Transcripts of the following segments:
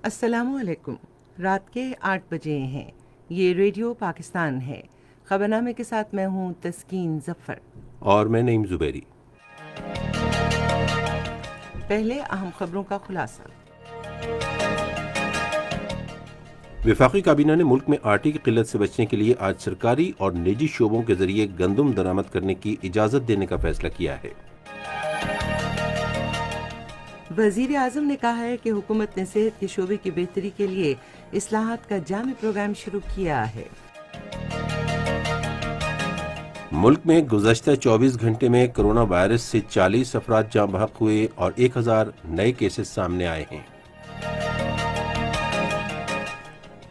السلام علیکم۔ رات کے 8 بجے ہیں۔ یہ ریڈیو پاکستان ہے۔ خبرنامے کے ساتھ میں ہوں تسکین ظفر اور میں نعیم زبیری۔ پہلے اہم خبروں کا خلاصہ۔ وفاقی کابینہ نے ملک میں آٹے کی قلت سے بچنے کے لیے آج سرکاری اور نجی شعبوں کے ذریعے گندم درآمد کرنے کی اجازت دینے کا فیصلہ کیا ہے۔ وزیر اعظم نے کہا ہے کہ حکومت نے صحت کے شعبے کی بہتری کے لیے اصلاحات کا جامع پروگرام شروع کیا ہے۔ ملک میں گزشتہ 24 گھنٹے میں کرونا وائرس سے 40 افراد جاں بحق ہوئے اور 1000 نئے کیسز سامنے آئے ہیں۔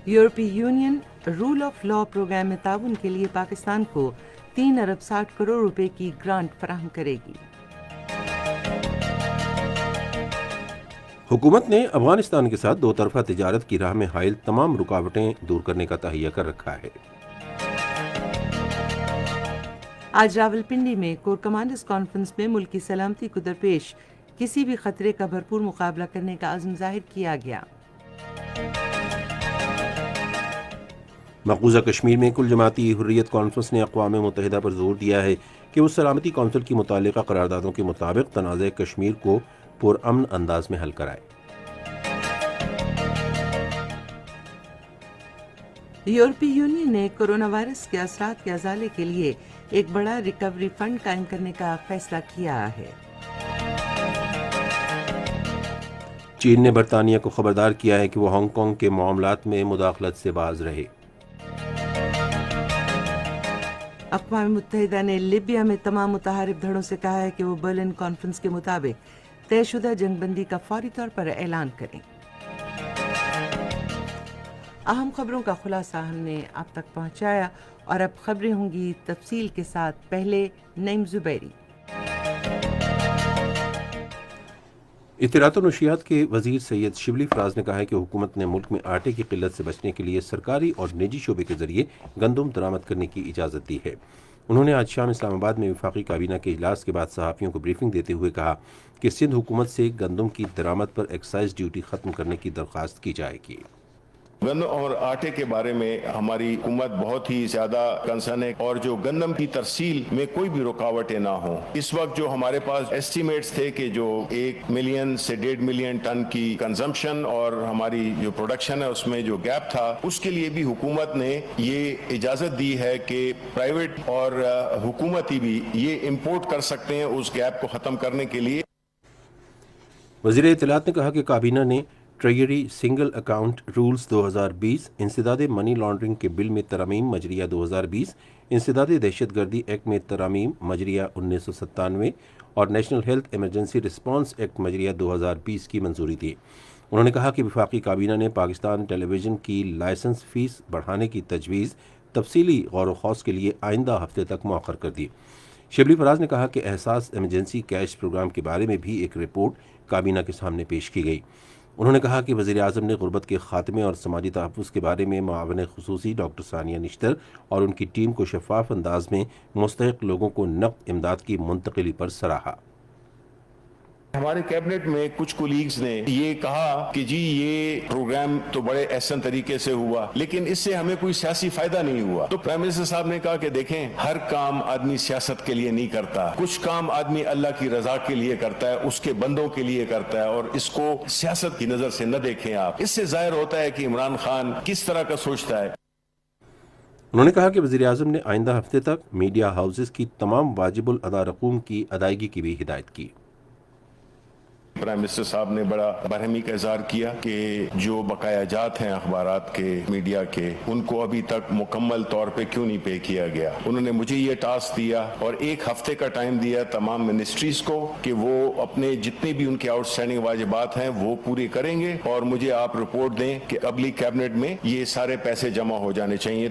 یورپی union rule of law program میں تعاون کے لیے پاکستان کو 3 ارب 60 کروڑ روپے کی گرانٹ فراہم کرے گی۔ حکومت نے افغانستان کے ساتھ دو طرفہ تجارت کی راہ میں حائل تمام رکاوٹیں دور کرنے کا تہیہ کر رکھا ہے۔ آج راولپنڈی میں کور کمانڈرز کانفرنس میں ملک کی سلامتی کو درپیش کسی بھی خطرے کا بھرپور مقابلہ کرنے کا عزم ظاہر کیا گیا۔ مقبوضہ کشمیر میں کل جماعتی حریت کانفرنس نے اقوام متحدہ پر زور دیا ہے کہ وہ سلامتی کونسل کی متعلقہ قراردادوں کے مطابق تنازع کشمیر کو پرامن انداز میں حل کرائے۔ یورپی یونین نے کورونا وائرس کے اثرات کے ازالے کے لیے ایک بڑا ریکوری فنڈ قائم کرنے کا فیصلہ کیا ہے۔ چین نے برطانیہ کو خبردار کیا ہے کہ وہ ہانگ کانگ کے معاملات میں مداخلت سے باز رہے۔ اقوام متحدہ نے لیبیا میں تمام متحارب دھڑوں سے کہا ہے کہ وہ برلن کانفرنس کے مطابق طے شدہ جنگ بندی کا فوری طور پر اعلان کریں۔ اہم خبروں کا خلاصہ ہم نے آپ تک پہنچایا اور اب خبریں ہوں گی تفصیل کے ساتھ۔ پہلے نعیم زبیری۔ اطلاعات و نشریات کے وزیر سید شبلی فراز نے کہا ہے کہ حکومت نے ملک میں آٹے کی قلت سے بچنے کے لیے سرکاری اور نجی شعبے کے ذریعے گندم درآمد کرنے کی اجازت دی ہے۔ انہوں نے آج شام اسلام آباد میں وفاقی کابینہ کے اجلاس کے بعد صحافیوں کو بریفنگ دیتے ہوئے کہا کہ سندھ حکومت سے گندم کی درآمد پر ایکسائز ڈیوٹی ختم کرنے کی درخواست کی جائے گی۔ گندم اور آٹے کے بارے میں ہماری حکومت بہت ہی زیادہ کنسرن ہے اور جو گندم کی ترسیل میں کوئی بھی رکاوٹیں نہ ہوں۔ اس وقت جو ہمارے پاس ایسٹیمیٹس تھے کہ جو 1 ملین سے 1.5 ملین ٹن کی کنزمپشن اور ہماری جو پروڈکشن ہے اس میں جو گیپ تھا، اس کے لیے بھی حکومت نے یہ اجازت دی ہے کہ پرائیویٹ اور حکومتی بھی یہ امپورٹ کر سکتے ہیں اس گیپ کو ختم کرنے کے لیے۔ وزیر اطلاعات نے کہا کہ کابینہ نے ٹریجری سنگل اکاؤنٹ رولز 2020، انسداد منی لانڈرنگ کے بل میں ترامیم مجریہ 2020، انسداد دہشت گردی ایکٹ میں ترامیم مجریہ 1997 اور national health emergency response act مجریہ 2020 کی منظوری دی۔ انہوں نے کہا کہ وفاقی کابینہ نے پاکستان ٹیلی ویژن کی لائسنس فیس بڑھانے کی تجویز تفصیلی غور و خوض کے لیے آئندہ ہفتے تک مؤخر کر دی۔ شبلی فراز نے کہا کہ احساس ایمرجنسی کیش پروگرام کے بارے میں بھی ایک رپورٹ کابینہ کے سامنے پیش کی گئی۔ انہوں نے کہا کہ وزیر اعظم نے غربت کے خاتمے اور سماجی تحفظ کے بارے میں معاون خصوصی ڈاکٹر ثانیہ نشتر اور ان کی ٹیم کو شفاف انداز میں مستحق لوگوں کو نقد امداد کی منتقلی پر سراہا۔ ہمارے کیبنٹ میں کچھ کولیگز نے یہ کہا کہ جی یہ پروگرام تو بڑے احسن طریقے سے ہوا لیکن اس سے ہمیں کوئی سیاسی فائدہ نہیں ہوا۔ تو پرائم منسٹر صاحب نے کہا کہ دیکھیں، ہر کام آدمی سیاست کے لیے نہیں کرتا، کچھ کام آدمی اللہ کی رضا کے لیے کرتا ہے، اس کے بندوں کے لیے کرتا ہے، اور اس کو سیاست کی نظر سے نہ دیکھیں آپ۔ اس سے ظاہر ہوتا ہے کہ عمران خان کس طرح کا سوچتا ہے۔ انہوں نے کہا کہ وزیر اعظم نے آئندہ ہفتے تک میڈیا ہاؤسز کی تمام واجب الادا رقوم کی ادائیگی کی بھی ہدایت کی۔ پرائم منسٹر صاحب نے بڑا برہمی کا اظہار کیا کہ جو بقایا جات ہیں اخبارات کے، میڈیا کے، ان کو ابھی تک مکمل طور پہ کیوں نہیں پے کیا گیا۔ انہوں نے مجھے یہ ٹاسک دیا اور 1 ہفتے کا ٹائم دیا تمام منسٹریز کو کہ وہ اپنے جتنے بھی ان کے آؤٹ اسٹینڈنگ واجبات ہیں وہ پورے کریں گے، اور مجھے آپ رپورٹ دیں کہ اگلی کیبنٹ میں یہ سارے پیسے جمع ہو جانے چاہیے۔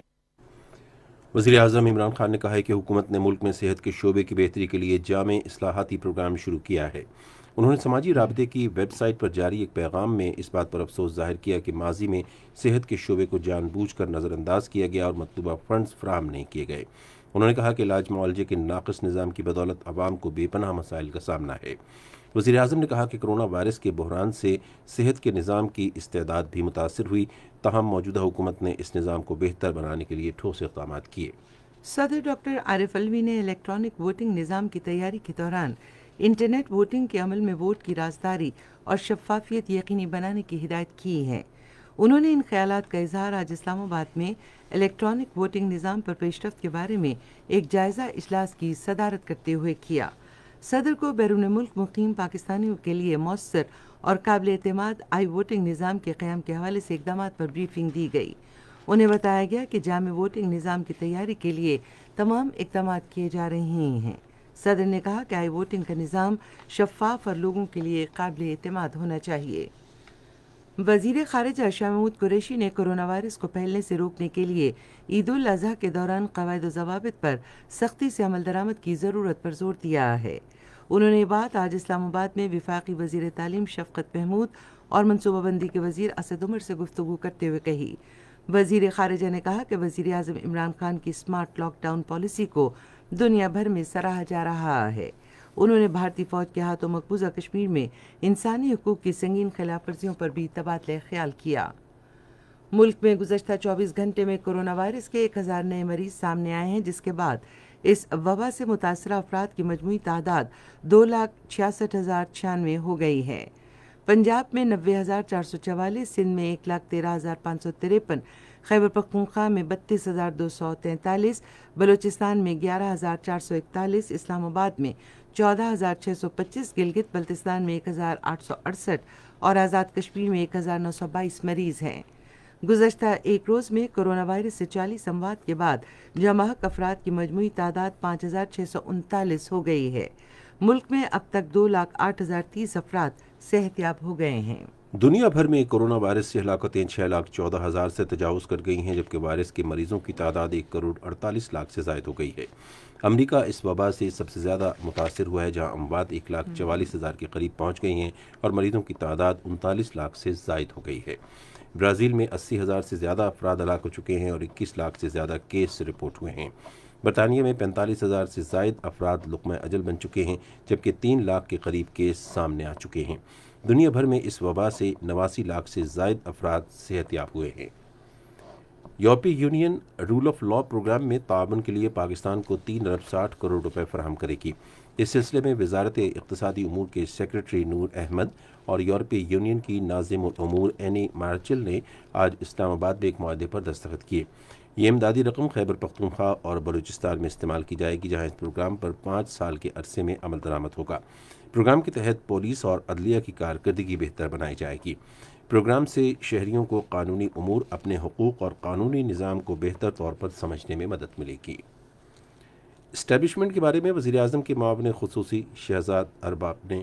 وزیر اعظم عمران خان نے کہا ہے کہ حکومت نے ملک میں صحت کے شعبے کی بہتری کے لیے جامع اصلاحاتی پروگرام شروع کیا ہے۔ انہوں نے سماجی رابطے کی ویب سائٹ پر جاری ایک پیغام میں اس بات پر افسوس ظاہر کیا کہ ماضی میں صحت کے شعبے کو جان بوجھ کر نظر انداز کیا گیا اور مطلوبہ فنڈز فراہم نہیں کیے گئے۔ انہوں نے کہا کہ علاج معالجے کے ناقص نظام کی بدولت عوام کو بے پناہ مسائل کا سامنا ہے۔ وزیر اعظم نے کہا کہ کرونا وائرس کے بحران سے صحت کے نظام کی استعداد بھی متاثر ہوئی، تاہم موجودہ حکومت نے اس نظام کو بہتر بنانے کے لیے ٹھوس اقدامات کیے۔ صدر ڈاکٹر عارف الوی نے الیکٹرانک ووٹنگ نظام کی تیاری کے دوران انٹرنیٹ ووٹنگ کے عمل میں ووٹ کی رازداری اور شفافیت یقینی بنانے کی ہدایت کی ہے۔ انہوں نے ان خیالات کا اظہار آج اسلام آباد میں الیکٹرانک ووٹنگ نظام پر پیش رفت کے بارے میں ایک جائزہ اجلاس کی صدارت کرتے ہوئے کیا۔ صدر کو بیرون ملک مقیم پاکستانیوں کے لیے مؤثر اور قابل اعتماد آئی ووٹنگ نظام کے قیام کے حوالے سے اقدامات پر بریفنگ دی گئی۔ انہیں بتایا گیا کہ جامع ووٹنگ نظام کی تیاری کے لیے تمام اقدامات کیے جا رہے ہیں۔ صدر نے کہا کہ آئی ووٹنگ کا نظام شفاف اور لوگوں کے لیے قابل اعتماد ہونا چاہیے۔ وزیر خارجہ شاہ محمود قریشی نے کرونا وائرس کو پھیلنے سے روکنے کے لیے عید الاضحیٰ کے دوران قواعد و ضوابط پر سختی سے عمل درآمد کی ضرورت پر زور دیا ہے۔ انہوں نے یہ بات آج اسلام آباد میں وفاقی وزیر تعلیم شفقت محمود اور منصوبہ بندی کے وزیر اسد عمر سے گفتگو کرتے ہوئے کہی۔ وزیر خارجہ نے کہا کہ وزیر اعظم عمران خان کی اسمارٹ لاک ڈاؤن پالیسی کو دنیا بھر میں سراہا جا رہا ہے۔ انہوں نے بھارتی فوج کے ہاتھوں مقبوضہ کشمیر میں انسانی حقوق کی سنگین خلاف ورزیوں پر بھی تبادلہ خیال کیا۔ ملک میں گزشتہ 24 گھنٹے میں کرونا وائرس کے 1000 نئے مریض سامنے آئے ہیں، جس کے بعد اس وبا سے متاثرہ افراد کی مجموعی تعداد 2,66,096 ہو گئی ہے۔ پنجاب میں 90,444، سندھ میں 1,13,553، خیبر پختونخوا میں 32,243، بلوچستان میں 11,441، اسلام آباد میں 14,625، گلگت بلتستان میں 1,868 اور آزاد کشمیر میں 1,922 مریض ہیں۔ گزشتہ ایک روز میں کرونا وائرس سے 40 اموات کے بعد جمع افراد کی مجموعی تعداد 5,639 ہو گئی ہے۔ ملک میں اب تک 2,08,030 افراد صحت یاب ہو گئے ہیں۔ دنیا بھر میں کرونا وائرس سے ہلاکتیں 6,14,000 سے تجاوز کر گئی ہیں، جبکہ وائرس کے مریضوں کی تعداد 1,48,00,000 سے زائد ہو گئی ہے۔ امریکہ اس وبا سے سب سے زیادہ متاثر ہوا ہے، جہاں اموات 1,44,000 کے قریب پہنچ گئی ہیں اور مریضوں کی تعداد 39,00,000 سے زائد ہو گئی ہے۔ برازیل میں 80,000 سے زیادہ افراد ہلاک ہو چکے ہیں اور 21,00,000 سے زیادہ کیس رپورٹ ہوئے ہیں۔ برطانیہ میں 45,000 سے زائد افراد لقمہ اجل بن چکے ہیں، جبکہ 3,00,000 کے قریب کیس سامنے آ چکے ہیں۔ دنیا بھر میں اس وبا سے 89,00,000 سے زائد افراد صحت یاب ہوئے ہیں۔ یورپی union rule of law program میں تعاون کے لیے پاکستان کو 3,60 کروڑ روپے فراہم کرے گی۔ اس سلسلے میں وزارت اقتصادی امور کے سیکریٹری نور احمد اور یورپی یونین کی ناظم الامور اینی مارچل نے آج اسلام آباد میں ایک معاہدے پر دستخط کیے۔ یہ امدادی رقم خیبر پختونخوا اور بلوچستان میں استعمال کی جائے گی، جہاں اس پروگرام پر 5 سال کے عرصے میں عمل درآمد ہوگا۔ پروگرام کے تحت پولیس اور عدلیہ کی کارکردگی بہتر بنائی جائے گی۔ پروگرام سے شہریوں کو قانونی امور، اپنے حقوق اور قانونی نظام کو بہتر طور پر سمجھنے میں مدد ملے گی۔ اسٹیبلشمنٹ کے بارے میں وزیر اعظم کے معاون خصوصی شہزاد ارباب نے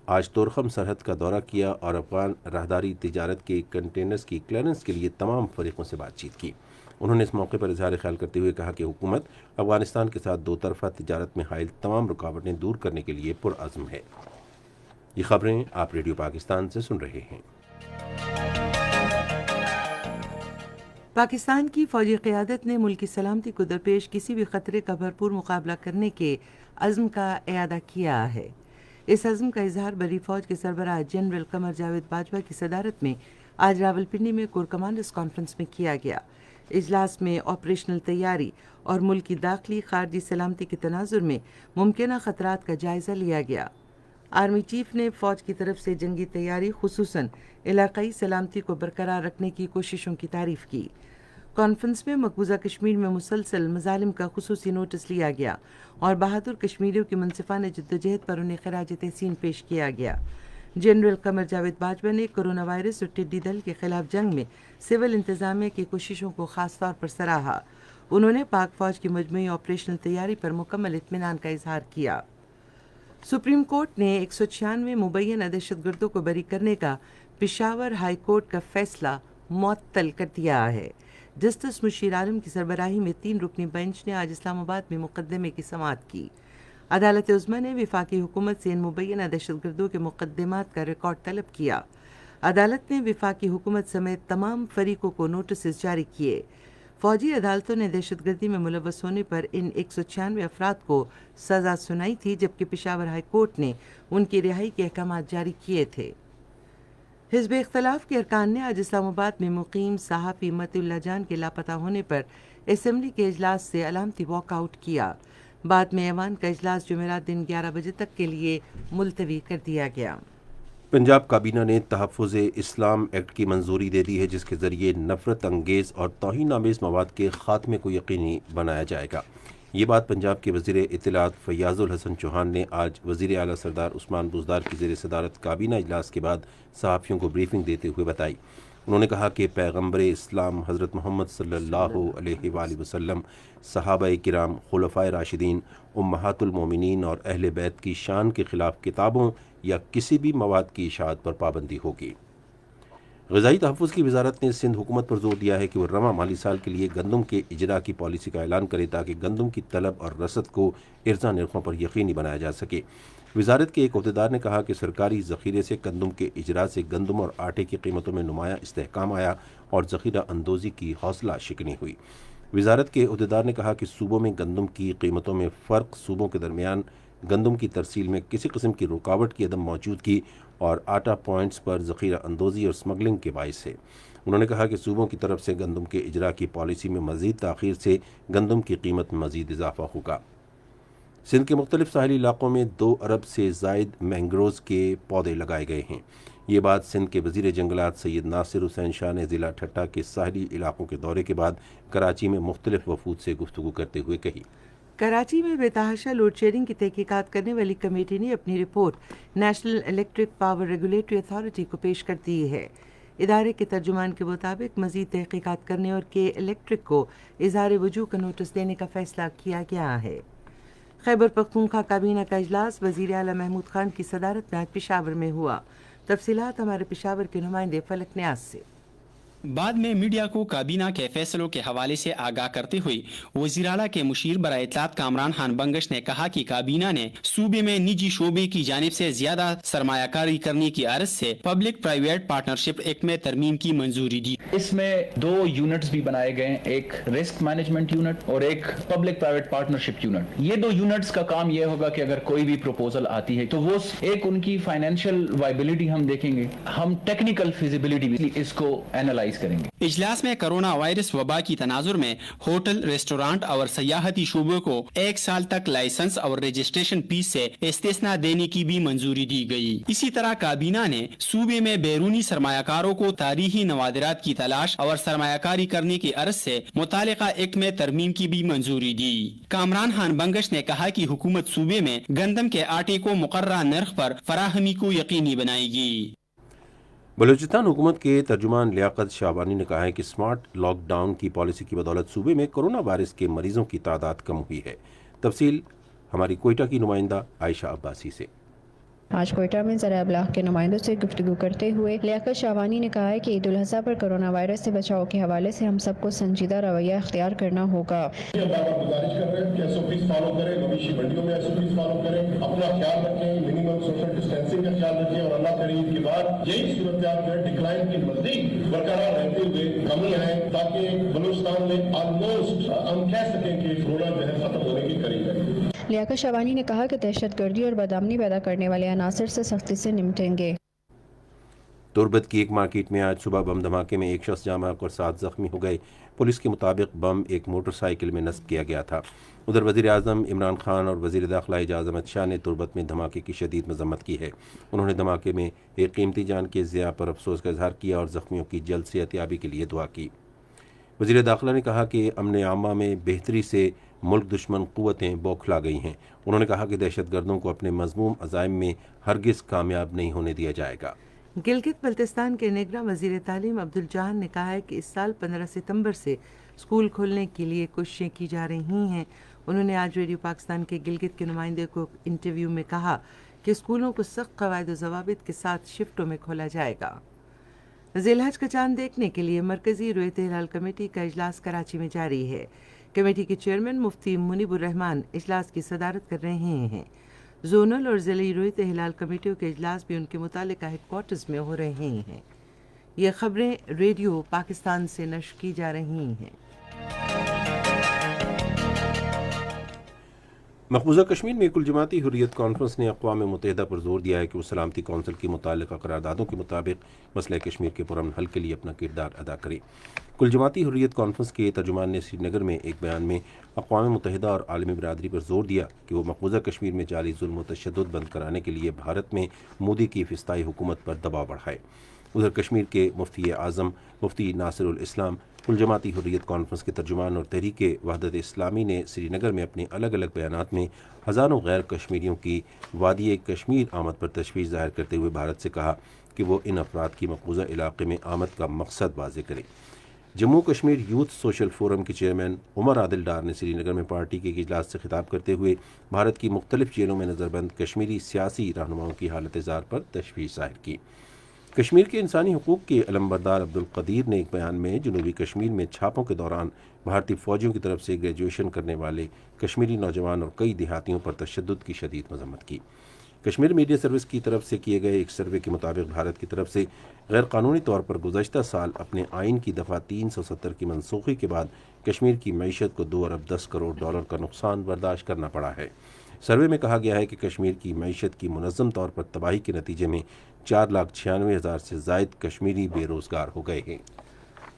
آج طورخم سرحد کا دورہ کیا اور افغان راہداری تجارت کے کنٹینرز کی کلیئرنس کے لیے تمام فریقوں سے بات چیت کی۔ انہوں نے اس موقع پر اظہار خیال کرتے ہوئے کہا کہ حکومت افغانستان کے ساتھ دو طرفہ تجارت میں حائل تمام رکاوٹیں دور کرنے کے لیے پرعزم ہے۔ یہ خبریں آپ ریڈیو پاکستان سے سن رہے ہیں۔ پاکستان کی فوجی قیادت نے ملک کی سلامتی کو درپیش کسی بھی خطرے کا بھرپور مقابلہ کرنے کے عزم کا اعادہ کیا ہے۔ اس عزم کا اظہار بری فوج کے سربراہ جنرل قمر جاوید باجوہ کی صدارت میں آج راولپنڈی میں کور کمانڈرز کانفرنس میں کیا گیا۔ اجلاس میں آپریشنل تیاری اور ملک کی داخلی خارجی سلامتی کے تناظر میں ممکنہ خطرات کا جائزہ لیا گیا۔ آرمی چیف نے فوج کی طرف سے جنگی تیاری، خصوصاً علاقائی سلامتی کو برقرار رکھنے کی کوششوں کی تعریف کی۔ کانفرنس میں مقبوضہ کشمیر میں مسلسل مظالم کا خصوصی نوٹس لیا گیا اور بہادر کشمیریوں کی منصفانہ جدوجہد پر انہیں خراج تحسین پیش کیا گیا۔ جنرل قمر جاوید باجوہ نے کرونا وائرس اور ٹڈی دل کے خلاف جنگ میں سول انتظامیہ کی کوششوں کو خاص طور پر سراہا۔ انہوں نے پاک فوج کی مجموعی آپریشنل تیاری پر مکمل اطمینان کا اظہار کیا۔ سپریم کورٹ نے 196 مبینہ دہشت گردوں کو بری کرنے کا پشاور ہائی کورٹ کا فیصلہ معطل کر دیا ہے۔ جسٹس مشیر عالم کی سربراہی میں 3 رکنی بینچ نے آج اسلام آباد میں مقدمے کی سماعت کی۔ عدالت عظمیٰ نے وفاقی حکومت سے ان مبینہ دہشت گردوں کے مقدمات کا ریکارڈ طلب کیا۔ عدالت نے وفاقی حکومت سمیت تمام فریقوں کو نوٹسز جاری کیے۔ فوجی عدالتوں نے دہشت گردی میں ملوث ہونے پر ان 196 افراد کو سزا سنائی تھی، جبکہ پشاور ہائی کورٹ نے ان کی رہائی کے احکامات جاری کیے تھے۔ حزب اختلاف کے ارکان نے آج اسلام آباد میں مقیم صحافی متی اللہ جان کے لاپتہ ہونے پر اسمبلی کے اجلاس سے علامتی واک آؤٹ کیا۔ بعد میں ایوان کا اجلاس جمعرات دن 11 بجے تک کے لیے ملتوی کر دیا گیا۔ پنجاب کابینہ نے تحفظ اسلام ایکٹ کی منظوری دے دی ہے، جس کے ذریعے نفرت انگیز اور توہین آمیز مواد کے خاتمے کو یقینی بنایا جائے گا۔ یہ بات پنجاب کے وزیر اطلاعات فیاض الحسن چوہان نے آج وزیر اعلیٰ سردار عثمان بزدار کی زیر صدارت کابینہ اجلاس کے بعد صحافیوں کو بریفنگ دیتے ہوئے بتائی۔ انہوں نے کہا کہ پیغمبر اسلام حضرت محمد صلی اللہ علیہ وآلہ وسلم، صحابہ کرام، خلفائے راشدین، امہات المومنین اور اہل بیت کی شان کے خلاف کتابوں یا کسی بھی مواد کی اشاعت پر پابندی ہوگی۔ غذائی تحفظ کی وزارت نے سندھ حکومت پر زور دیا ہے کہ وہ رواں مالی سال کے لیے گندم کے اجرا کی پالیسی کا اعلان کرے تاکہ گندم کی طلب اور رسد کو ارزاں نرخوں پر یقینی بنایا جا سکے۔ وزارت کے ایک عہدیدار نے کہا کہ سرکاری ذخیرے سے گندم کے اجرا سے گندم اور آٹے کی قیمتوں میں نمایاں استحکام آیا اور ذخیرہ اندوزی کی حوصلہ شکنی ہوئی۔ وزارت کے عہدیدار نے کہا کہ صوبوں میں گندم کی قیمتوں میں فرق صوبوں کے درمیان گندم کی ترسیل میں کسی قسم کی رکاوٹ کی عدم موجودگی اور آٹا پوائنٹس پر ذخیرہ اندوزی اور سمگلنگ کے باعث ہے۔ انہوں نے کہا کہ صوبوں کی طرف سے گندم کے اجرا کی پالیسی میں مزید تاخیر سے گندم کی قیمت میں مزید اضافہ ہوگا۔ سندھ کے مختلف ساحلی علاقوں میں 2 ارب سے زائد مینگروز کے پودے لگائے گئے ہیں۔ یہ بات سندھ کے وزیر جنگلات سید ناصر حسین شاہ نے ضلع ٹھٹہ کے ساحلی علاقوں کے دورے کے بعد کراچی میں مختلف وفود سے گفتگو کرتے ہوئے کہی۔ کراچی میں بے تحاشا لوڈ شیڈنگ کی تحقیقات کرنے والی کمیٹی نے اپنی report national electric power regulatory authority کو پیش کر دی ہے۔ ادارے کے ترجمان کے مطابق مزید تحقیقات کرنے اور کے الیکٹرک کو اظہار وجوہ کا نوٹس دینے کا فیصلہ کیا گیا ہے۔ خیبر پختونخوا کابینہ کا اجلاس وزیر اعلیٰ محمود خان کی صدارت میں آج پشاور میں ہوا۔ تفصیلات ہمارے پشاور کے نمائندے فلک نیاز سے۔ بعد میں میڈیا کو کابینہ کے فیصلوں کے حوالے سے آگاہ کرتے ہوئے وزیر اعلیٰ کے مشیر برائے اطلاعات کامران خان بنگش نے کہا کہ کابینہ نے صوبے میں نجی شعبے کی جانب سے زیادہ سرمایہ کاری کرنے کی عرض سے پبلک پرائیویٹ پارٹنرشپ ایکٹ میں ترمیم کی منظوری دی۔ اس میں 2 یونٹس بھی بنائے گئے ہیں، ایک رسک مینجمنٹ یونٹ اور ایک پبلک پرائیویٹ پارٹنرشپ یونٹ۔ یہ 2 یونٹس کا کام یہ ہوگا کہ اگر کوئی بھی پروپوزل آتی ہے تو وہ ایک ان کی فائنینشیل وائبلٹی ہم دیکھیں گے، ہم ٹیکنیکل فیزیبلٹی بھی اس کو اینالائز کریں گے۔ اجلاس میں کرونا وائرس وبا کی تناظر میں ہوٹل، ریسٹورانٹ اور سیاحتی شعبوں کو 1 سال تک لائسنس اور رجسٹریشن فیس سے استثناء دینے کی بھی منظوری دی گئی۔ اسی طرح کابینہ نے صوبے میں بیرونی سرمایہ کاروں کو تاریخی نوادرات کی تلاش اور سرمایہ کاری کرنے کی عرض سے متعلقہ ایکٹ میں ترمیم کی بھی منظوری دی۔ کامران خان بنگش نے کہا کہ حکومت صوبے میں گندم کے آٹے کو مقررہ نرخ پر فراہمی کو یقینی بنائے گی۔ بلوچستان حکومت کے ترجمان لیاقت شعبانی نے کہا ہے کہ سمارٹ لاک ڈاؤن کی پالیسی کی بدولت صوبے میں کرونا وائرس کے مریضوں کی تعداد کم ہوئی ہے۔ تفصیل ہماری کوئٹہ کی نمائندہ عائشہ عباسی سے۔ آج کوئٹہ میں ذرائع ابلاغ کے نمائندوں سے گفتگو کرتے ہوئے لیاقت شعبانی نے کہا ہے کہ عید الاضحیٰ پر کرونا وائرس سے بچاؤ کے حوالے سے ہم سب کو سنجیدہ رویہ اختیار کرنا ہوگا۔ گزارش کر رہے ہیں کہ SOPs فالو کریں، مویشی منڈیوں میں SOPs فالو کریں، اپنا خیال رکھیں، منیمم سوشل ڈسٹینسنگ کا خیال رکھیں اور اللہ کرے عید کے بعد یہی صورتحال جو ہے ڈکلائن کی مزید برقرار رہتے ہوئے کمی آئے تاکہ بلوچستان میں آلموسٹ ہم کہہ سکیں کہ کورونا جو ہے ختم ہونے کے قریب ہے۔ لیاقت شعبانی نے کہا کہ دہشت گردی اور بدامنی پیدا کرنے والے عناصر سے سختی سے نمٹیں گے۔ تربت کی ایک مارکیٹ میں آج صبح بم دھماکے میں 1 شخص جاں بحق اور 7 زخمی ہو گئے۔ پولیس کے مطابق بم ایک موٹر سائیکل میں نصب کیا گیا تھا۔ ادھر وزیر اعظم عمران خان اور وزیر داخلہ اعجاز احمد شاہ نے تربت میں دھماکے کی شدید مذمت کی ہے۔ انہوں نے دھماکے میں ایک قیمتی جان کے ضیاع پر افسوس کا اظہار کیا اور زخمیوں کی جلد صحتیابی کے لیے دعا کی۔ وزیر داخلہ نے کہا کہ امن عامہ میں بہتری سے ملک دشمن قوتیں بوکھلا گئی ہیں۔ انہوں نے کہا کہ دہشت گردوں کو اپنے مذموم عزائم میں ہرگز کامیاب نہیں ہونے دیا جائے گا۔ گلگت بلتستان کے نگراں وزیر تعلیم عبدالجہان نے کہا ہے کہ اس سال 15 ستمبر سے اسکول کھولنے کے لیے کوششیں کی جا رہی ہیں۔ انہوں نے آج ریڈیو پاکستان کے گلگت کے نمائندے کو انٹرویو میں کہا کہ اسکولوں کو سخت قواعد و ضوابط کے ساتھ شفٹوں میں کھولا جائے گا۔ ذی الحج کا چاند دیکھنے کے لیے مرکزی رویت ہلال کمیٹی کا اجلاس کراچی میں جاری ہے۔ کمیٹی کے چیئرمین مفتی منیب الرحمان اجلاس کی صدارت کر رہے ہیں۔ زونل اور ضلعی رویت ہلال کمیٹیوں کے اجلاس بھی ان کے متعلقہ ہیڈ کوارٹرز میں ہو رہے ہیں۔ یہ خبریں ریڈیو پاکستان سے نشر کی جا رہی ہیں۔ مقبوضہ کشمیر میں کل جماعتی حریت کانفرنس نے اقوام متحدہ پر زور دیا ہے کہ وہ سلامتی کونسل کی متعلقہ قراردادوں کے مطابق مسئلہ کشمیر کے پرامن حل کے لیے اپنا کردار ادا کرے۔ کل جماعتی حریت کانفرنس کے ترجمان نے سری نگر میں ایک بیان میں اقوام متحدہ اور عالمی برادری پر زور دیا کہ وہ مقبوضہ کشمیر میں جاری ظلم و تشدد بند کرانے کے لیے بھارت میں مودی کی فسطائی حکومت پر دباؤ بڑھائے۔ ادھر کشمیر کے مفتی اعظم مفتی ناصر الاسلام کل جماعتی حریت کانفرنس کے ترجمان اور تحریک وحدت اسلامی نے سری نگر میں اپنے الگ الگ بیانات میں ہزاروں غیر کشمیریوں کی وادی کشمیر آمد پر تشویش ظاہر کرتے ہوئے بھارت سے کہا کہ وہ ان افراد کی مقبوضہ علاقے میں آمد کا مقصد واضح کرے۔ Jammu Kashmir youth social forum کے چیئرمین عمر عادل ڈار نے سری نگر میں پارٹی کے ایک اجلاس سے خطاب کرتے ہوئے بھارت کی مختلف جیلوں میں نظر بند کشمیری سیاسی رہنماؤں کی حالت زار پر تشویش ظاہر کی۔ کشمیر کے انسانی حقوق کے علمبردار عبدالقدیر نے ایک بیان میں جنوبی کشمیر میں چھاپوں کے دوران بھارتی فوجیوں کی طرف سے گریجویشن کرنے والے کشمیری نوجوان اور کئی دیہاتیوں پر تشدد کی شدید مذمت کی۔ کشمیر میڈیا سروس کی طرف سے کیے گئے ایک سروے کے مطابق بھارت کی طرف سے غیر قانونی طور پر گزشتہ سال اپنے آئین کی دفعہ 370 کی منسوخی کے بعد کشمیر کی معیشت کو 2 ارب 10 کروڑ ڈالر کا نقصان برداشت کرنا پڑا ہے۔ سروے میں کہا گیا ہے کہ کشمیر کی معیشت کی منظم طور پر تباہی کے نتیجے میں 4,96,000 سے زائد کشمیری بے روزگار ہو گئے ہیں۔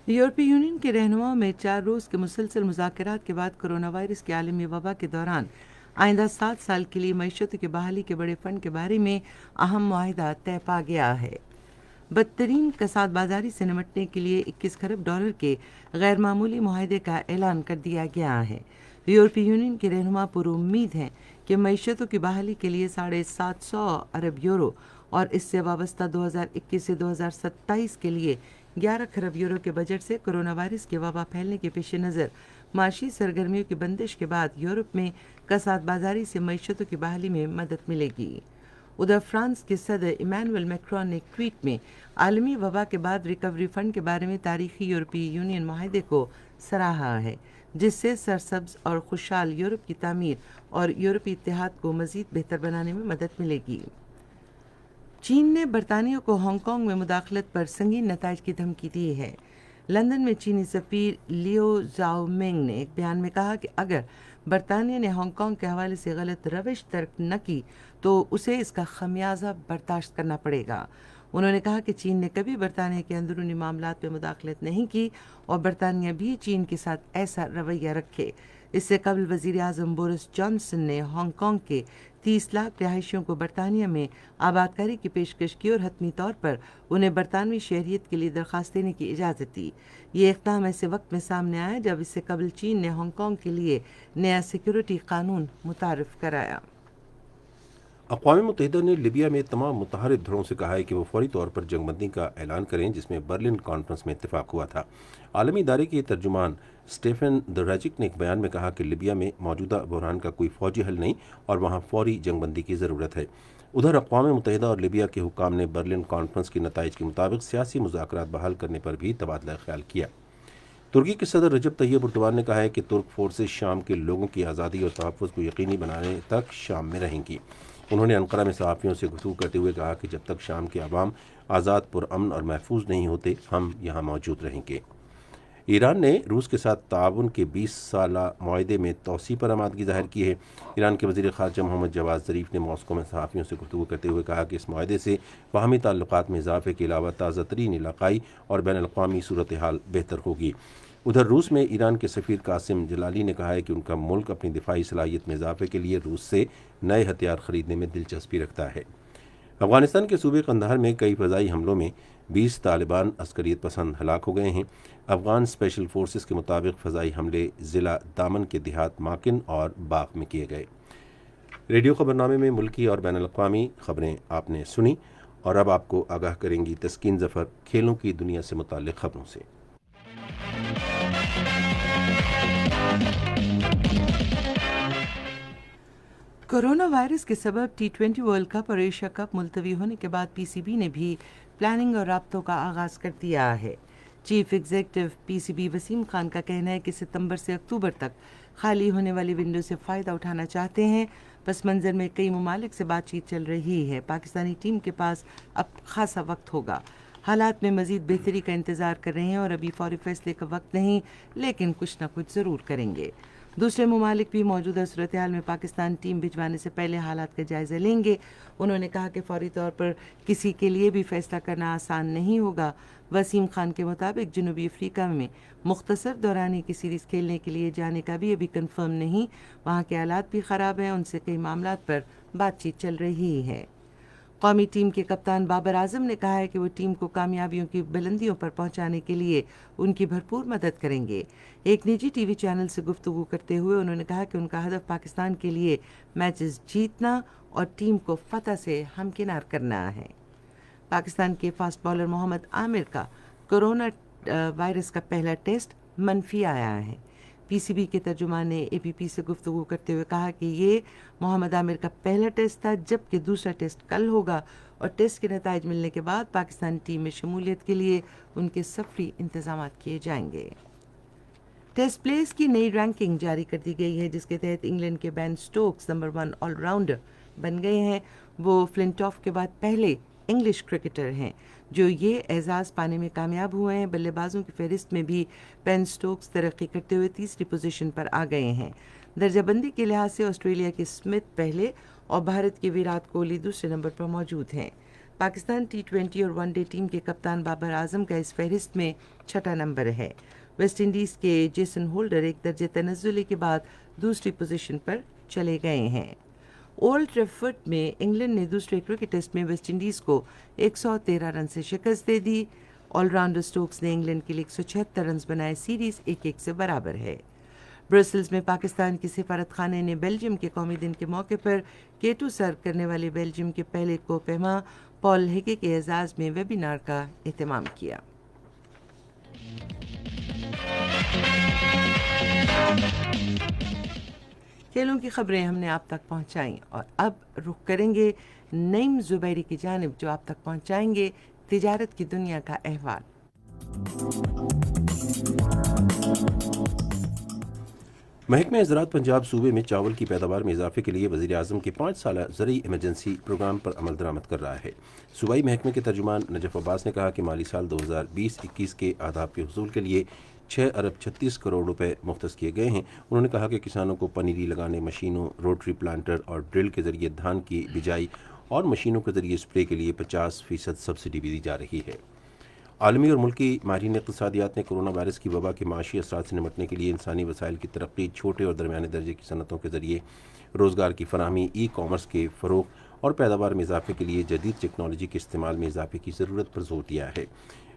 یورپی یونین کے رہنماؤں میں 4 روز کے مسلسل مذاکرات کے بعد کرونا وائرس کے عالمی وبا کے دوران آئندہ 7 سال کے لیے معیشت کی بحالی کے بڑے فنڈ کے بارے میں اہم معاہدہ طے پا گیا ہے۔ بدترین کساد بازاری سے نمٹنے کے لیے 21 کھرب ڈالر کے غیر معمولی معاہدے کا اعلان کر دیا گیا ہے۔ یورپی یونین کے رہنما پر امید ہیں کہ معیشتوں کی بحالی کے لیے 750 ارب یورو اور اس سے وابستہ 2021 سے 2027 کے لیے 11 کھرب یورو کے بجٹ سے کرونا وائرس کے وبا پھیلنے کے پیش نظر معاشی سرگرمیوں کی بندش کے بعد یورپ میں کساد بازاری سے معیشتوں کی بحالی میں مدد ملے گی۔ ادھر فرانس کے صدر ایمانوئل میکرون نے ایک ٹویٹ میں عالمی وبا کے بعد ریکوری فنڈ کے بارے میں تاریخی یورپی یونین معاہدے کو سراہا ہے، جس سے سرسبز اور خوشحال یورپ کی تعمیر اور یورپی اتحاد کو مزید بہتر بنانے میں مدد ملے گی۔ چین نے برطانیہ کو ہانگ کانگ میں مداخلت پر سنگین نتائج کی دھمکی دی ہے۔ لندن میں چینی سفیر لیو زاؤ مینگ نے ایک بیان میں کہا کہ اگر برطانیہ نے ہانگ کانگ کے حوالے سے غلط روش ترک نہ کی تو اسے اس کا خمیازہ برداشت کرنا پڑے گا۔ انہوں نے کہا کہ چین نے کبھی برطانیہ کے اندرونی معاملات میں مداخلت نہیں کی اور برطانیہ بھی چین کے ساتھ ایسا رویہ رکھے۔ اس سے قبل وزیر اعظم بورس جانسن نے ہانگ کانگ کے 30 لاکھ رہائشیوں کو برطانیہ میں آباد کاری کی پیشکش کی اور حتمی طور پر انہیں برطانوی شہریت کے لیے درخواست دینے کی اجازت دی۔ یہ اقدام ایسے وقت میں سامنے آیا جب اس سے قبل چین نے ہانگ کانگ کے لیے نیا سیکیورٹی قانون متعارف کرایا۔ اقوام متحدہ نے لیبیا میں تمام متحارب دھڑوں سے کہا ہے کہ وہ فوری طور پر جنگ بندی کا اعلان کریں، جس میں برلن کانفرنس میں اتفاق ہوا تھا۔ عالمی ادارے کے ترجمان اسٹیفن دراجک نے ایک بیان میں کہا کہ لیبیا میں موجودہ بحران کا کوئی فوجی حل نہیں اور وہاں فوری جنگ بندی کی ضرورت ہے۔ ادھر اقوام متحدہ اور لیبیا کے حکام نے برلن کانفرنس کے نتائج کے مطابق سیاسی مذاکرات بحال کرنے پر بھی تبادلہ خیال کیا۔ ترکی کے صدر رجب طیب اردوان نے کہا ہے کہ ترک فورسز شام کے لوگوں کی آزادی اور تحفظ کو یقینی بنانے تک شام میں رہیں گی۔ انہوں نے انقرہ میں صحافیوں سے گفتگو کرتے ہوئے کہا کہ جب تک شام کے عوام آزاد، پرامن اور محفوظ نہیں ہوتے، ہم یہاں موجود رہیں گے۔ ایران نے روس کے ساتھ تعاون کے 20 سالہ معاہدے میں توسیع پر آمادگی ظاہر کی ہے۔ ایران کے وزیر خارجہ محمد جواد ظریف نے ماسکو میں صحافیوں سے گفتگو کرتے ہوئے کہا کہ اس معاہدے سے باہمی تعلقات میں اضافے کے علاوہ تازہ ترین علاقائی اور بین الاقوامی صورتحال بہتر ہوگی۔ ادھر روس میں ایران کے سفیر قاسم جلالی نے کہا ہے کہ ان کا ملک اپنی دفاعی صلاحیت میں اضافے کے لیے روس سے نئے ہتھیار خریدنے میں دلچسپی رکھتا ہے۔ افغانستان کے صوبے قندھار میں کئی فضائی حملوں میں 20 طالبان عسکریت پسند ہلاک ہو گئے ہیں۔ افغان اسپیشل فورسز کے مطابق فضائی حملے ضلع دامن کے دیہات ماکن اور باغ میں کیے گئے۔ ریڈیو خبرنامے میں ملکی اور بین الاقوامی خبریں آپ نے سنی، اور اب آپ کو آگاہ کریں گی تسکین ظفر کھیلوں کی دنیا سے متعلق خبروں سے۔ کورونا وائرس کے سبب T20 ورلڈ کپ اور ایشیا کپ ملتوی ہونے کے بعد پی سی بی نے بھی پلاننگ اور رابطوں کا آغاز کر دیا ہے۔ چیف ایگزیکٹو پی سی بی وسیم خان کا کہنا ہے کہ ستمبر سے اکتوبر تک خالی ہونے والی ونڈو سے فائدہ اٹھانا چاہتے ہیں۔ پس منظر میں کئی ممالک سے بات چیت چل رہی ہے۔ پاکستانی ٹیم کے پاس اب خاصا وقت ہوگا۔ حالات میں مزید بہتری کا انتظار کر رہے ہیں اور ابھی فوری فیصلے کا وقت نہیں، لیکن کچھ نہ کچھ ضرور کریں گے۔ دوسرے ممالک بھی موجودہ صورتحال میں پاکستان ٹیم بھجوانے سے پہلے حالات کا جائزہ لیں گے. انہوں نے کہا کہ فوری طور پر کسی کے لیے بھی فیصلہ کرنا آسان نہیں ہوگا. وسیم خان کے مطابق جنوبی افریقہ میں مختصر دورانی کی سیریز کھیلنے کے لیے جانے کا بھی ابھی کنفرم نہیں. وہاں کے حالات بھی خراب ہیں. ان سے کئی معاملات پر بات چیت چل رہی ہے. قومی ٹیم کے کپتان بابر اعظم نے کہا ہے کہ وہ ٹیم کو کامیابیوں کی بلندیوں پر پہنچانے کے لیے ان کی بھرپور مدد کریں گے. ایک نجی ٹی وی چینل سے گفتگو کرتے ہوئے انہوں نے کہا کہ ان کا ہدف پاکستان کے لیے میچز جیتنا اور ٹیم کو فتح سے ہمکنار کرنا ہے. پاکستان کے فاسٹ بالر محمد عامر کا کورونا وائرس کا پہلا ٹیسٹ منفی آیا ہے. پی سی بی کے ترجمان نے اے پی پی سے گفتگو کرتے ہوئے کہا کہ یہ محمد عامر کا پہلا ٹیسٹ تھا، جبکہ دوسرا ٹیسٹ کل ہوگا اور ٹیسٹ کے نتائج ملنے کے بعد پاکستان ٹیم میں شمولیت کے لیے ان کے سفری انتظامات کیے جائیں گے. ٹیسٹ پلیئرز کی نئی رینکنگ جاری کر دی گئی ہے، جس کے تحت انگلینڈ کے بین سٹوکس نمبر 1 آل راؤنڈر بن گئے ہیں. وہ فلنٹاف کے بعد پہلے انگلش کرکٹر ہیں جو یہ اعزاز پانے میں کامیاب ہوئے ہیں. بلے بازوں کی فہرست میں بھی بین سٹوکس ترقی کرتے ہوئے تیسری پوزیشن پر آ گئے ہیں. درجہ بندی کے لحاظ سے آسٹریلیا کے اسمتھ پہلے اور بھارت کے ویرات کوہلی دوسرے نمبر پر موجود ہیں. پاکستان T20 اور ون ڈے ٹیم کے کپتان بابر اعظم کا اس فہرست میں 6واں نمبر ہے. ویسٹ انڈیز کے جیسن ہولڈر ایک درجے تنزلی کے بعد دوسری پوزیشن پر چلے گئے ہیں. اولڈ ٹریفرڈ میں انگلینڈ نے دوسرے کرکٹ ٹیسٹ میں ویسٹ انڈیز کو 113 رن سے شکست دے دی. آل راؤنڈر سٹوکس نے انگلینڈ کے لیے 176 رنز بنائے. سیریز 1-1 سے برابر ہے. برسلز میں پاکستان کی سفارت خانے نے بیلجیم کے قومی دن کے موقع پر کیٹو سرو کرنے والے بیلجیم کے پہلے کوہ پیما پال ہیگے کے اعزاز میں ویبینار کا اہتمام کیا. کھیلوں کی خبریں ہم نے آپ تک پہنچائیں اور اب رخ کریں گے نعیم زبیری کی جانب جو آپ تک پہنچائیں گے تجارت کی دنیا کا احوال. محکمہ زراعت پنجاب صوبے میں چاول کی پیداوار میں اضافے کے لیے وزیر اعظم کے 5 سالہ زرعی ایمرجنسی پروگرام پر عمل درآمد کر رہا ہے. صوبائی محکمے کے ترجمان نجف عباس نے کہا کہ مالی سال 2020-21 کے اہداف کے حصول کے لیے 6 ارب 36 کروڑ روپے مختص کیے گئے ہیں. انہوں نے کہا کہ کسانوں کو پنیری لگانے مشینوں، روٹری پلانٹر اور ڈرل کے ذریعے دھان کی بجائی اور مشینوں کے ذریعے اسپرے کے لیے 50% سبسڈی بھی دی جا رہی ہے. عالمی اور ملکی ماہرین اقتصادیات نے کرونا وائرس کی وبا کے معاشی اثرات سے نمٹنے کے لیے انسانی وسائل کی ترقی، چھوٹے اور درمیانے درجے کی صنعتوں کے ذریعے روزگار کی فراہمی، ای کامرس کے فروغ اور پیداوار میں اضافے کے لیے جدید ٹیکنالوجی کے استعمال میں اضافے کی ضرورت پر زور دیا ہے.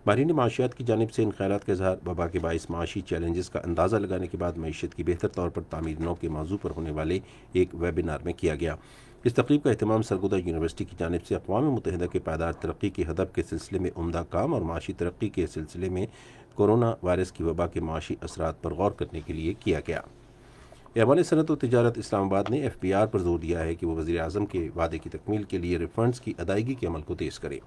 ماہرین معاشیات کی جانب سے ان خیالات کا اظہار وبا کے باعث معاشی چیلنجز کا اندازہ لگانے کے بعد معیشت کی بہتر طور پر تعمیر نو کے موضوع پر ہونے والے ایک ویبینار میں کیا گیا. اس تقریب کا اہتمام سرگودا یونیورسٹی کی جانب سے اقوام متحدہ کے پائیدار ترقی کے ہدف کے سلسلے میں عمدہ کام اور معاشی ترقی کے سلسلے میں کورونا وائرس کی وبا کے معاشی اثرات پر غور کرنے کے لیے کیا گیا. ایوان صنعت و تجارت اسلام آباد نے FBR پر زور دیا ہے کہ وہ وزیر اعظم کے وعدے کی تکمیل کے لیے ریفنڈز کی ادائیگی کے عمل کو تیز کرے.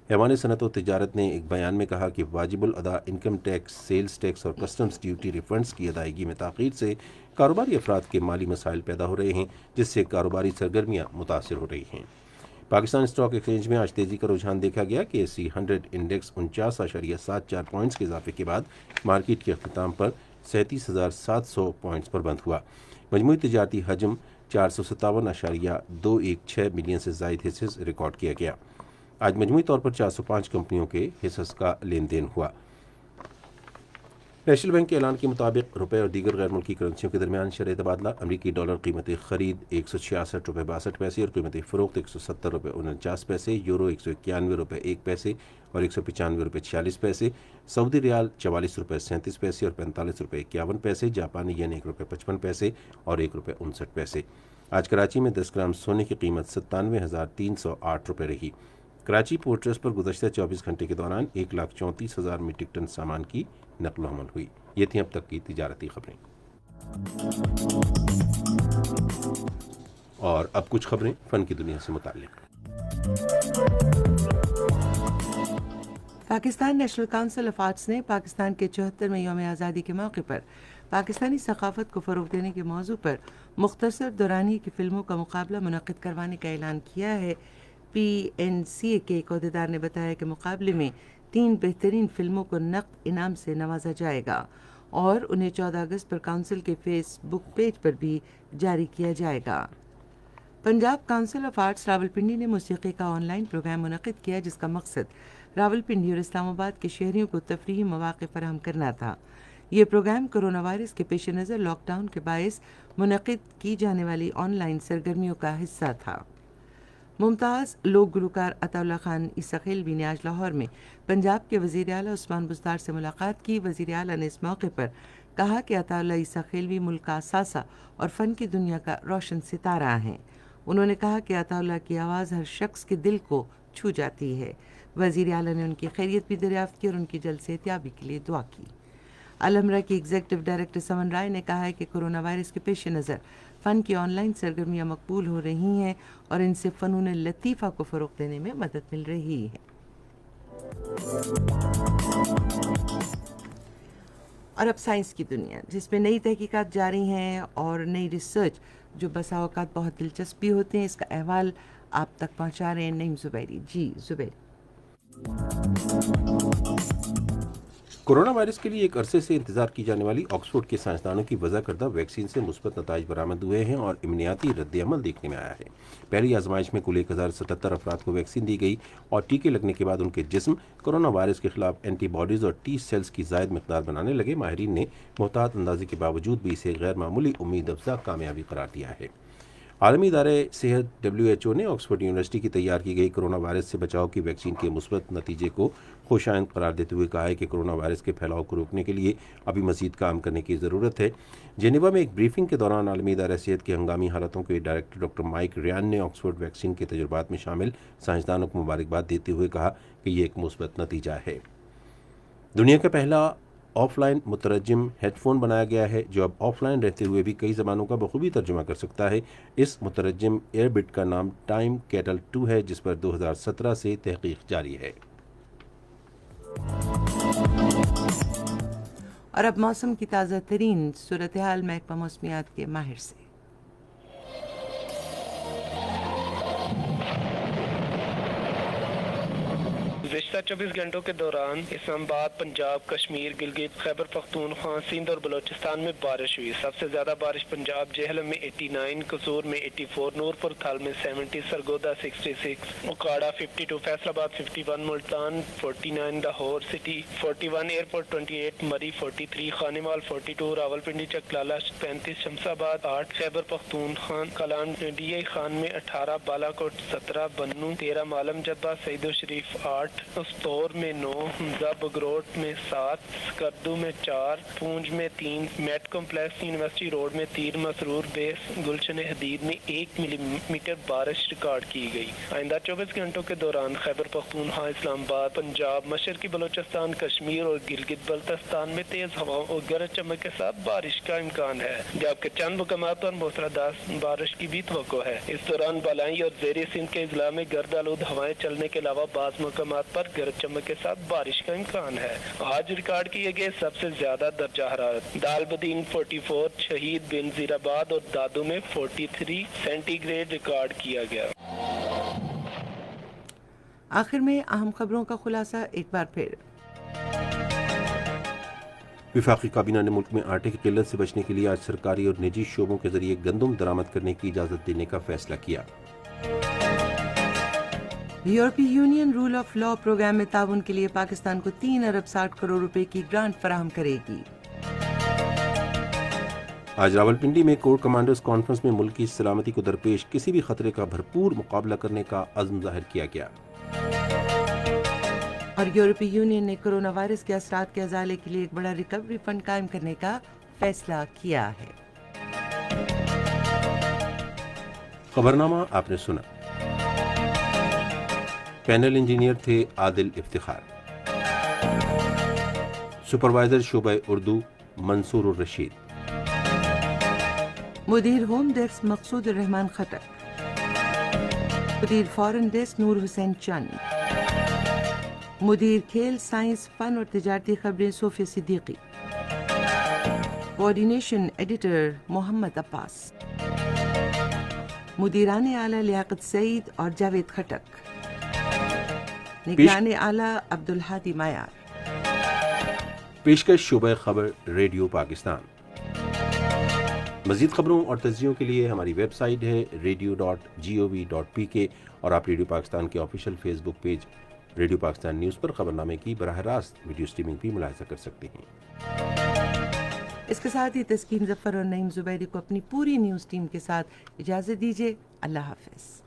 ایوان صنعت و تجارت نے ایک بیان میں کہا کہ واجب الادا انکم ٹیکس، سیلز ٹیکس اور کسٹمز ڈیوٹی ریفنڈز کی ادائیگی میں تاخیر سے کاروباری افراد کے مالی مسائل پیدا ہو رہے ہیں، جس سے کاروباری سرگرمیاں متاثر ہو رہی ہیں. پاکستان اسٹاک ایکسچینج میں آج تیزی کا رجحان دیکھا گیا کہ SC 100 انڈیکس 49.74 پوائنٹس کے اضافے کے بعد مارکیٹ کے اختتام پر 37,700 پوائنٹس پر بند ہوا. مجموعی تجارتی حجم 457.216 ملین سے زائد حصص ریکارڈ کیا گیا. آج مجموعی طور پر 405 کمپنیوں کے حصص کا لین دین ہوا. نیشنل بینک کے اعلان کے مطابق روپے اور دیگر غیر ملکی کرنسیوں کے درمیان شرح تبادلہ امریکی ڈالر قیمت خرید 166.62 اور قیمت فروخت 170.49، یورو 191.01 اور 195.46، سعودی ریال 44.37 اور 45.51، جاپانی ین 1.55 اور 1.59۔ آج کراچی میں 10 گرام سونے کی قیمت 97,308 روپے رہی۔ کراچی پورٹ ٹرسٹ پر گزشتہ 24 گھنٹے کے دوران 134,000 میٹرک ٹن سامان کی نقل و حمل ہوئی۔ یہ تھیں اب تک کی تجارتی خبریں، اور اب کچھ خبریں فن کی دنیا سے متعلق۔ Pakistan national council of arts نے پاکستان کے 74ویں یوم آزادی کے موقع پر پاکستانی ثقافت کو فروغ دینے کے موضوع پر مختصر دورانی کی فلموں کا مقابلہ منعقد کروانے کا اعلان کیا ہے۔ PNCA کے ایک عہدیدار نے بتایا کہ مقابلے میں 3 بہترین فلموں کو نقد انعام سے نوازا جائے گا۔ اور انہیں 14 اگست پر کونسل کے فیس بک پیج پر بھی جاری کیا جائے گا۔ Punjab council of arts Rawalpindi نے موسیقی کا آن لائن پروگرام منعقد کیا جس کا مقصد راولپنڈی اور اسلام آباد کے شہریوں کو تفریحی مواقع فراہم کرنا تھا۔ یہ پروگرام کرونا وائرس کے پیش نظر لاک ڈاؤن کے باعث منعقد کی جانے والی آن لائن سرگرمیوں کا حصہ تھا۔ ممتاز لوک گلوکار عطا اللہ خان عیسی خیلوی نے آج لاہور میں پنجاب کے وزیر اعلیٰ عثمان بزدار سے ملاقات کی۔ وزیر اعلیٰ نے اس موقع پر کہا کہ عطا اللہ عیسی خیلوی ملک کا اثاثہ اور فن کی دنیا کا روشن ستارہ ہیں۔ انہوں نے کہا کہ عطا اللہ کی آواز ہر شخص کے دل کو چھو جاتی ہے۔ وزیر اعلیٰ نے ان کی خیریت بھی دریافت کی اور ان کی جلد صحتیابی کے لیے دعا کی۔ الحمرا کی ایگزیکٹو ڈائریکٹر سمن رائے نے کہا ہے کہ کرونا وائرس کے پیش نظر فن کی آن لائن سرگرمیاں مقبول ہو رہی ہیں اور ان سے فنون لطیفہ کو فروغ دینے میں مدد مل رہی ہے۔ اور اب سائنس کی دنیا جس میں نئی تحقیقات جاری ہیں اور نئی ریسرچ جو بسا اوقات بہت دلچسپی ہوتے ہیں، اس کا احوال آپ تک پہنچا رہے ہیں نعیم زبیری۔ جی زبیر۔ کورونا وائرس کے لیے ایک عرصے سے انتظار کی جانے والی آکسفورڈ کے سائنسدانوں کی وضع کردہ ویکسین سے مثبت نتائج برآمد ہوئے ہیں اور امنیاتی رد عمل دیکھنے میں آیا ہے۔ پہلی آزمائش میں کل 1077 افراد کو ویکسین دی گئی اور ٹیکے لگنے کے بعد ان کے جسم کورونا وائرس کے خلاف اینٹی باڈیز اور ٹی سیلز کی زائد مقدار بنانے لگے۔ ماہرین نے محتاط اندازی کے باوجود بھی اسے غیر معمولی امید افزا کامیابی قرار دیا ہے۔ عالمی ادارہ صحت WHO نے آکسفورڈ یونیورسٹی کی تیار کی گئی کورونا وائرس سے بچاؤ کی ویکسین کے مثبت نتیجے کو خوش آئند قرار دیتے ہوئے کہا ہے کہ کورونا وائرس کے پھیلاؤ کو روکنے کے لیے ابھی مزید کام کرنے کی ضرورت ہے۔ جنیوا میں ایک بریفنگ کے دوران عالمی ادارہ صحت کی ہنگامی حالتوں کے ڈائریکٹر ڈاکٹر مائک ریان نے آکسفورڈ ویکسین کے تجربات میں شامل سائنسدانوں کو مبارکباد دیتے ہوئے کہا کہ یہ ایک مثبت نتیجہ ہے۔ دنیا کا پہلا آف لائن مترجم ہیڈ فون بنایا گیا ہے جو اب آف لائن رہتے ہوئے بھی کئی زبانوں کا بخوبی ترجمہ کر سکتا ہے۔ اس مترجم ایئر بٹ کا نام ٹائم کیٹل 2 ہے جس پر 2017 سے تحقیق جاری ہے۔ اور اب موسم کی تازہ ترین صورتحال محکمہ موسمیات کے ماہر سے۔ گزشتہ 24 گھنٹوں کے دوران اسلام آباد، پنجاب، کشمیر، گلگت، خیبر پختونخوا، سندھ اور بلوچستان میں بارش ہوئی۔ سب سے زیادہ بارش پنجاب جہلم میں 89، قصور میں 84، نورپور تھال میں 70، سرگودا 66، اکاڑا 52، فیصل آباد 51، ملتان 49، لاہور سٹی 41، ایئرپورٹ 28، مری 43، خانیوال 42، راولپنڈی چکلالہ 35، شمس آباد 8، خیبر پختونخوا کلان ڈی اے خان میں 18، بالاکوٹ 17، بنو 13، معلم جدبہ سعید و شریف 8، استور میں 9، حمزہ بگروٹ میں 7، سکردو میں 4، پونج میں 3، میٹ کمپلیکس یونیورسٹی روڈ میں 3، مسرور بیس گلشن حدید میں 1 ملی میٹر بارش ریکارڈ کی گئی۔ آئندہ 24 گھنٹوں کے دوران خیبر پختونخوا، اسلام آباد، پنجاب، مشرقی بلوچستان، کشمیر اور گلگت بلتستان میں تیز ہواؤں اور گرج چمک کے ساتھ بارش کا امکان ہے، جبکہ چند مقامات پر موسلادھار بارش کی بھی توقع ہے۔ اس دوران بالائی اور زیر سندھ کے اضلاع میں گرد آلود ہوائیں چلنے کے علاوہ بعض مقامات پر گرج چمک کے ساتھ بارش کا امکان ہے۔ آج ریکارڈ کیے گئے سب سے زیادہ درجہ حرارت دال بدین 44، شہید بن زیر آباد اور دادو میں 43 سینٹی گریڈ ریکارڈ کیا گیا۔ آخر میں اہم خبروں کا خلاصہ ایک بار پھر۔ وفاقی کابینہ نے ملک میں آٹے کی قلت سے بچنے کے لیے آج سرکاری اور نجی شعبوں کے ذریعے گندم درآمد کرنے کی اجازت دینے کا فیصلہ کیا۔ یورپی union rule of law program میں تعاون کے لیے پاکستان کو 3 ارب 60 کروڑ روپے کی گرانٹ فراہم کرے گی۔ آج راولپنڈی میں کور کمانڈرز کانفرنس میں ملک کی سلامتی کو درپیش کسی بھی خطرے کا بھرپور مقابلہ کرنے کا عزم ظاہر کیا گیا۔ اور یورپی یونین نے کرونا وائرس کے اثرات کے ازالے کے لیے ایک بڑا ریکوری فنڈ قائم کرنے کا فیصلہ کیا ہے۔ خبرنامہ آپ نے سنا۔ پینل انجینئر تھے عادل افتخار، سپروائزر شعبہ اردو منصور الرشید، مدیر ہوم ڈیسک مقصود الرحمان خٹک، مدیر فارن ڈیسک نور حسین چند، مدیر کھیل سائنس فن اور تجارتی خبریں صوفیہ صدیقی، کوآرڈینیشن ایڈیٹر محمد عباس، مدیران اعلیٰ لیاقت سعید اور جاوید خٹک، نگران اعلیٰ عبدالحادی معیار، پیشکش شعبہ خبر ریڈیو پاکستان۔ مزید خبروں اور تجزیوں کے لیے ہماری ویب سائٹ ہے radio.gov.pk اور آپ ریڈیو پاکستان کے آفیشیل فیس بک پیج ریڈیو پاکستان نیوز پر خبر نامے کی براہ راست ویڈیو اسٹریمنگ بھی ملاحظہ کر سکتے ہیں۔ اس کے ساتھ ہی تسکین ظفر اور نعیم زبیری کو اپنی پوری نیوز ٹیم کے ساتھ اجازت دیجیے۔ اللہ حافظ۔